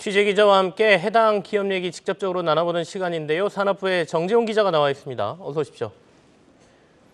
취재 기자와 함께 해당 기업 얘기 직접적으로 나눠보는 시간인데요. 산업부의 정재훈 기자가 나와 있습니다. 어서 오십시오.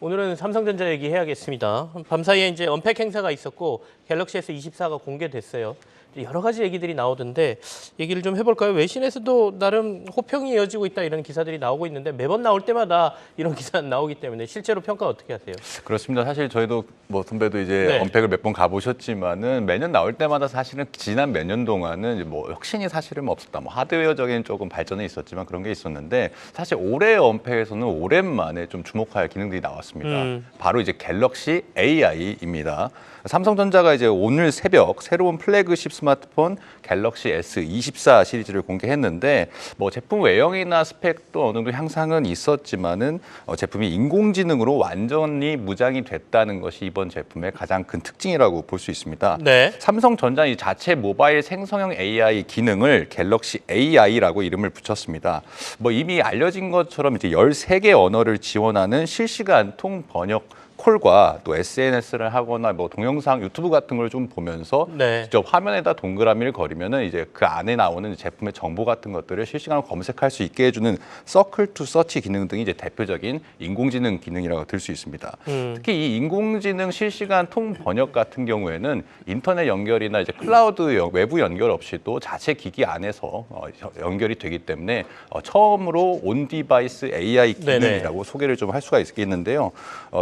오늘은 삼성전자 얘기해야겠습니다. 밤사이에 이제 언팩 행사가 있었고 갤럭시 S24가 공개됐어요. 여러 가지 얘기들이 나오던데 얘기를 좀 해볼까요? 외신에서도 나름 호평이 이어지고 있다 이런 기사들이 나오고 있는데 매번 나올 때마다 이런 기사 나오기 때문에 실제로 평가 어떻게 하세요? 그렇습니다. 사실 저희도 뭐 선배도 이제 언팩을 몇 번 가보셨지만은 매년 나올 때마다 사실은 지난 몇 년 동안은 뭐 혁신이 사실은 없었다. 뭐 하드웨어적인 조금 발전은 있었지만 그런 게 있었는데 사실 올해 언팩에서는 오랜만에 좀 주목할 기능들이 나왔습니다. 바로 이제 갤럭시 AI입니다. 삼성전자가 이제 오늘 새벽 새로운 플래그십 스마트폰 갤럭시 S24 시리즈를 공개했는데 뭐 제품 외형이나 스펙도 어느 정도 향상은 있었지만은 제품이 인공지능으로 완전히 무장이 됐다는 것이 이번 제품의 가장 큰 특징이라고 볼 수 있습니다. 네. 삼성전자 이 자체 모바일 생성형 AI 기능을 갤럭시 AI라고 이름을 붙였습니다. 뭐 이미 알려진 것처럼 이제 13개 언어를 지원하는 실시간 통 번역 콜과 또 SNS를 하거나 뭐 동영상 유튜브 같은 걸 좀 보면서 직접 화면에다 동그라미를 거리면은 이제 그 안에 나오는 제품의 정보 같은 것들을 실시간으로 검색할 수 있게 해주는 서클 투 서치 기능 등이 이제 대표적인 인공지능 기능이라고 들 수 있습니다. 특히 이 인공지능 실시간 통 번역 같은 경우에는 인터넷 연결이나 이제 클라우드 외부 연결 없이도 자체 기기 안에서 연결이 되기 때문에 처음으로 온 디바이스 AI 기능이라고 소개를 좀 할 수가 있겠는데요.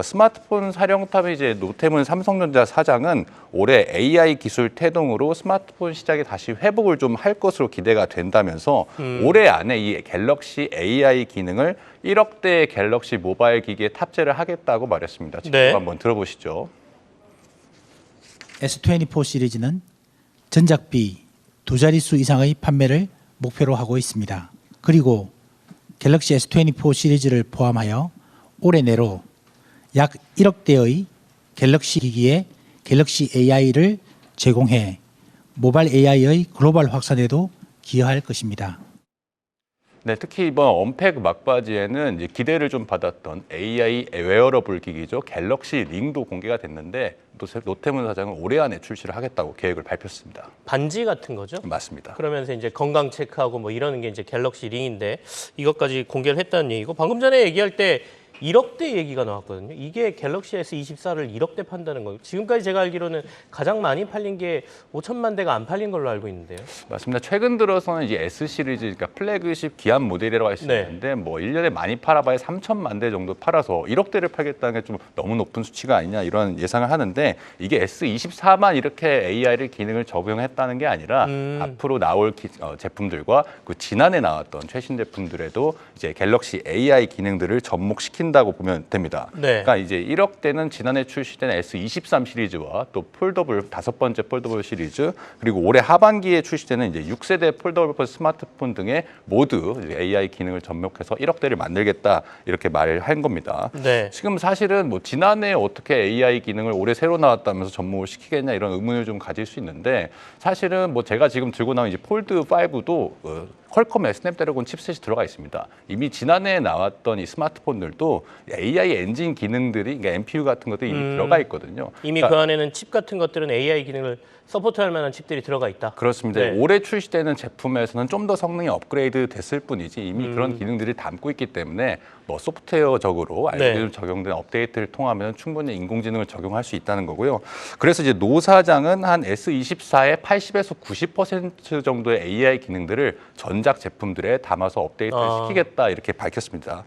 스마트폰 사령탑의 이제 노태문 삼성전자 사장은 올해 AI 기술 태동으로 스마트폰 시장이 다시 회복을 좀 할 것으로 기대가 된다면서 올해 안에 이 갤럭시 AI 기능을 1억 대의 갤럭시 모바일 기기에 탑재를 하겠다고 말했습니다. 직접 한번 들어보시죠. S24 시리즈는 전작비 2자릿수 이상의 판매를 목표로 하고 있습니다. 그리고 갤럭시 S24 시리즈를 포함하여 올해 내로 약 1억 대의 갤럭시 기기에 갤럭시 AI를 제공해 모바일 AI의 글로벌 확산에도 기여할 것입니다. 네, 특히 이번 언팩 막바지에는 이제 기대를 좀 받았던 AI 웨어러블 기기죠. 갤럭시 링도 공개가 됐는데 또 노태문 사장은 올해 안에 출시를 하겠다고 계획을 밝혔습니다. 반지 같은 거죠? 맞습니다. 그러면서 이제 건강 체크하고 뭐 이러는 게 이제 갤럭시 링인데 이것까지 공개를 했다는 얘기고 방금 전에 얘기할 때 1억대 얘기가 나왔거든요. 이게 갤럭시 S24를 1억대 판다는 거예요. 지금까지 제가 알기로는 가장 많이 팔린 게 5천만 대가 안 팔린 걸로 알고 있는데요. 맞습니다. 최근 들어서는 이제 S 시리즈, 그러니까 플래그십 기한 모델이라고 할 수 있는데 뭐 1년에 많이 팔아봐야 3천만 대 정도 팔아서 1억대를 팔겠다는 게 좀 너무 높은 수치가 아니냐 이런 예상을 하는데 이게 S24만 이렇게 AI를 기능을 적용했다는 게 아니라 앞으로 나올 제품들과 그 지난해 나왔던 최신 제품들에도 이제 갤럭시 AI 기능들을 접목시킨 다고 보면 됩니다. 그러니까 이제 1억대는 지난해 출시된 S23 시리즈와 또 폴더블 5번째 폴더블 시리즈 그리고 올해 하반기에 출시되는 이제 6세대 폴더블 스마트폰 등의 모두 AI 기능을 접목해서 1억대를 만들겠다 이렇게 말을 한 겁니다. 지금 사실은 뭐 지난해 어떻게 AI 기능을 올해 새로 나왔다면서 접목을 시키겠냐 이런 의문을 좀 가질 수 있는데 사실은 뭐 제가 지금 들고 나온 이제 폴드 5도 퀄컴의 스냅드래곤 칩셋이 들어가 있습니다. 이미 지난해에 나왔던 이 스마트폰들도 AI 엔진 기능들이, 그러니까 NPU 같은 것들이 이미 들어가 있거든요. 이미 그러니까, 그 안에는 칩 같은 것들은 AI 기능을 서포트할 만한 칩들이 들어가 있다. 그렇습니다. 올해 출시되는 제품에서는 좀 더 성능이 업그레이드 됐을 뿐이지 이미 그런 기능들이 담고 있기 때문에 뭐 소프트웨어적으로 알고리즘 적용된 업데이트를 통하면 충분히 인공지능을 적용할 수 있다는 거고요. 그래서 이제 노 사장은 한 S24의 80에서 90% 정도의 AI 기능들을 전작 제품들에 담아서 업데이트를 시키겠다 이렇게 밝혔습니다.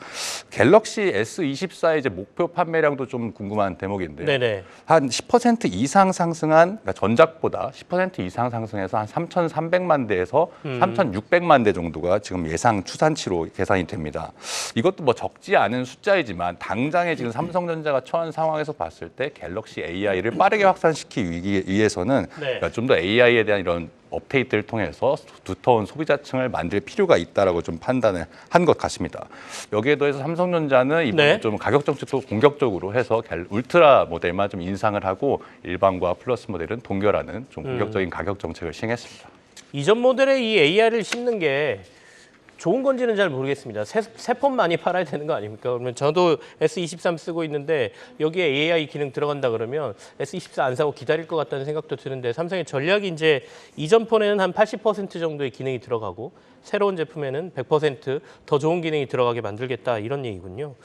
갤럭시 S24의 이제 목표 판매량도 좀 궁금한 대목인데요. 한 10% 이상 상승한, 그러니까 전작보다 10% 이상 상승해서 한 3,300만 대에서 3,600만 대 정도가 지금 예상 추산치로 계산이 됩니다. 이것도 뭐 적지 않은 숫자이지만 당장에 지금 삼성전자가 처한 상황에서 봤을 때 갤럭시 AI를 빠르게 확산시키기 위해서는 좀 더 AI에 대한 이런 업데이트를 통해서 두터운 소비자층을 만들 필요가 있다라고 좀 판단을 한 것 같습니다. 여기에 더해서 삼성전자는 이번에 좀 가격 정책도 공격적으로 해서 울트라 모델만 좀 인상을 하고 일반과 플러스 모델은 동결하는 좀 공격적인 가격 정책을 시행했습니다. 이전 모델에 이 AI를 싣는 게 좋은 건지는 잘 모르겠습니다. 새 폰 많이 팔아야 되는 거 아닙니까? 그러면 저도 S23 쓰고 있는데 여기에 AI 기능 들어간다 그러면 S24 안 사고 기다릴 것 같다는 생각도 드는데 삼성의 전략이 이제 이전 폰에는 한 80% 정도의 기능이 들어가고 새로운 제품에는 100% 좋은 기능이 들어가게 만들겠다 이런 얘기군요.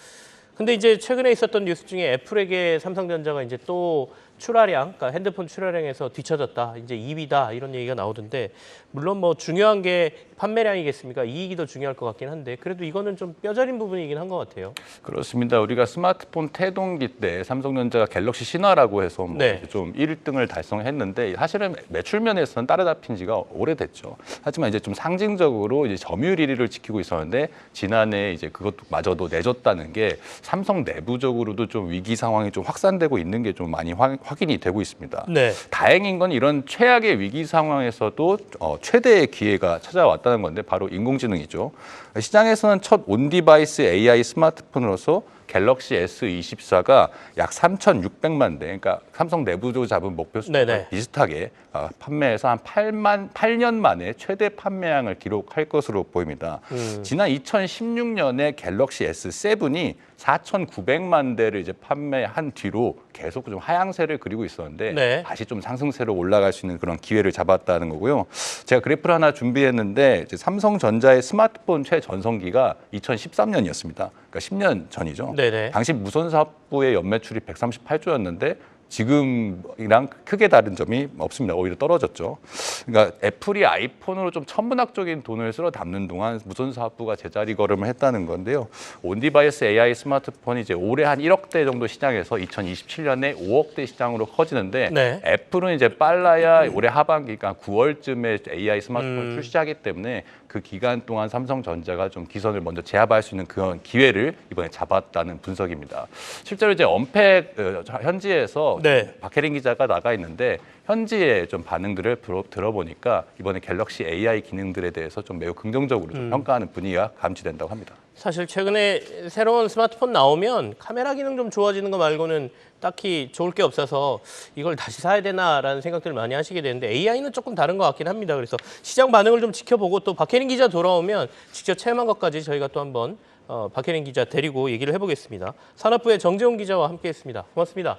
근데 이제 최근에 있었던 뉴스 중에 애플에게 삼성전자가 이제 또 출하량, 그러니까 핸드폰 출하량에서 뒤처졌다, 이제 2위다 이런 얘기가 나오던데 물론 뭐 중요한 게 판매량이겠습니까? 이익이 더 중요할 것 같긴 한데 그래도 이거는 좀 뼈저린 부분이긴 한 것 같아요. 그렇습니다. 우리가 스마트폰 태동기 때 삼성전자가 갤럭시 신화라고 해서 뭐 네. 좀 1등을 달성했는데 사실은 매출 면에서는 따라잡힌 지가 오래됐죠. 하지만 이제 좀 상징적으로 이제 점유율 1위를 지키고 있었는데 지난해 이제 그것마저도 내줬다는 게 삼성 내부적으로도 좀 위기 상황이 좀 확산되고 있는 게 좀 많이 확인이 되고 있습니다. 네. 다행인 건 이런 최악의 위기 상황에서도 최대의 기회가 찾아왔다는 건데 바로 인공지능이죠. 시장에서는 첫 온디바이스 AI 스마트폰으로서 갤럭시 S24가 약 3,600만 대, 그러니까 삼성 내부적으로 잡은 목표 수와 네네. 비슷하게 판매해서 한 8년 만에 최대 판매량을 기록할 것으로 보입니다. 지난 2016년에 갤럭시 S7이 4,900만 대를 이제 판매한 뒤로 계속 좀 하향세를 그리고 있었는데 네. 다시 좀 상승세로 올라갈 수 있는 그런 기회를 잡았다는 거고요. 제가 그래프를 하나 준비했는데 이제 삼성전자의 스마트폰 최전성기가 2013년이었습니다. 그러니까 10년 전이죠. 네네. 당시 무선사업부의 연매출이 138조였는데 지금이랑 크게 다른 점이 없습니다. 오히려 떨어졌죠. 그러니까 애플이 아이폰으로 좀 천문학적인 돈을 쓸어 담는 동안 무선사업부가 제자리 걸음을 했다는 건데요. 온디바이스 AI 스마트폰이 이제 올해 한 1억 대 정도 시장에서 2027년에 5억 대 시장으로 커지는데 네. 애플은 이제 빨라야 올해 하반기, 그러니까 9월쯤에 AI 스마트폰을 출시하기 때문에 그 기간 동안 삼성전자가 좀 기선을 먼저 제압할 수 있는 그런 기회를 이번에 잡았다는 분석입니다. 실제로 이제 언팩 현지에서 네. 박혜린 기자가 나가 있는데 현지의 좀 반응들을 들어보니까 이번에 갤럭시 AI 기능들에 대해서 좀 매우 긍정적으로 좀 평가하는 분위기가 감지된다고 합니다. 사실 최근에 새로운 스마트폰 나오면 카메라 기능 좀 좋아지는 거 말고는 딱히 좋을 게 없어서 이걸 다시 사야 되나라는 생각들을 많이 하시게 되는데 AI는 조금 다른 것 같긴 합니다. 그래서 시장 반응을 좀 지켜보고 또 박혜린 기자 돌아오면 직접 체험한 것까지 저희가 또 한번 박혜린 기자 데리고 얘기를 해보겠습니다. 산업부의 정재훈 기자와 함께했습니다. 고맙습니다.